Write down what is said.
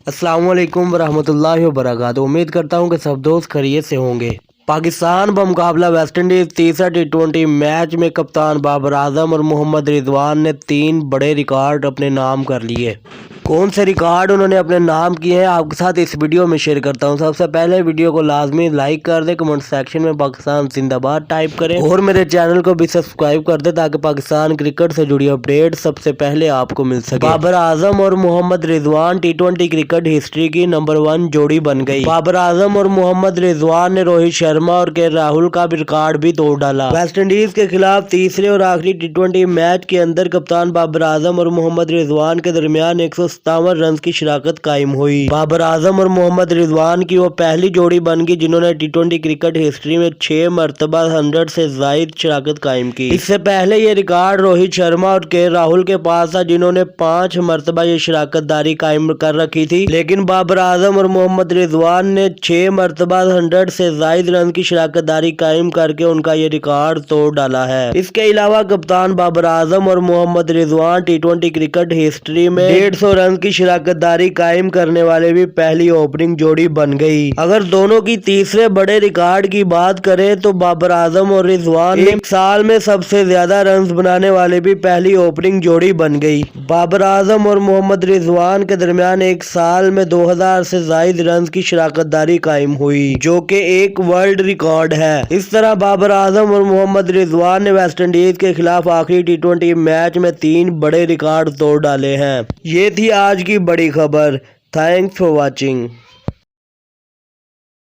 अस्सलाम वालेकुम वरहमतुल्लाहि वबरकातुहू। उम्मीद करता हूँ कि सब दोस्त खैरियत से होंगे। पाकिस्तान बमुकाबला वेस्ट इंडीज़ तीसरा टी20 मैच में कप्तान बाबर आजम और मोहम्मद रिजवान ने 3 बड़े रिकॉर्ड अपने नाम कर लिए। कौन से रिकॉर्ड उन्होंने अपने नाम किए हैं आपके साथ इस वीडियो में शेयर करता हूं। सबसे पहले वीडियो को लाजमी लाइक कर दें, कमेंट सेक्शन में पाकिस्तान जिंदाबाद टाइप करें और मेरे चैनल को भी सब्सक्राइब कर दें ताकि पाकिस्तान क्रिकेट से जुड़ी अपडेट सबसे पहले आपको मिल सके। बाबर आजम और मोहम्मद रिजवान टी20 क्रिकेट हिस्ट्री की नंबर 1 जोड़ी बन गई। बाबर आजम और मोहम्मद रिजवान ने रोहित शर्मा और के राहुल का भी रिकॉर्ड भी तोड़ डाला। वेस्ट इंडीज के खिलाफ तीसरे और आखिरी टी20 मैच के अंदर कप्तान बाबर आजम और मोहम्मद रिजवान के दरमियान 157 रन की शराकत कायम हुई। बाबर आजम और मोहम्मद रिजवान की वो पहली जोड़ी बन गई जिन्होंने टी20 क्रिकेट हिस्ट्री में 6 मरतबा 100 से जायद शराकत कायम की। इससे पहले ये रिकॉर्ड रोहित शर्मा और के राहुल के पास था जिन्होंने 5 मरतबा ये शराकत दारी कायम कर रखी थी, लेकिन बाबर आजम और मोहम्मद रिजवान ने 6 मरतबा 100 से जायद रन की शराकत दारी कायम करके उनका ये रिकॉर्ड तोड़ डाला है। इसके अलावा कप्तान बाबर आजम और मोहम्मद रिजवान टी20 क्रिकेट हिस्ट्री में 150 रन की शराकत दारी कायम करने वाले भी पहली ओपनिंग जोड़ी बन गई। अगर दोनों की तीसरे बड़े रिकॉर्ड की बात करें तो बाबर आजम और रिजवान एक साल में सबसे ज्यादा रन बनाने वाले भी पहली ओपनिंग जोड़ी बन गई। बाबर आजम और मोहम्मद रिजवान के दरमियान एक साल में 2000 से जायद रन की शराकत दारी कायम हुई, जो कि एक वर्ल्ड रिकॉर्ड है। इस तरह बाबर आजम और मोहम्मद रिजवान ने वेस्ट इंडीज के खिलाफ आखिरी टी20 मैच में 3 बड़े रिकॉर्ड तोड़ डाले हैं। ये थी आज की बड़ी खबर। Thanks for watching.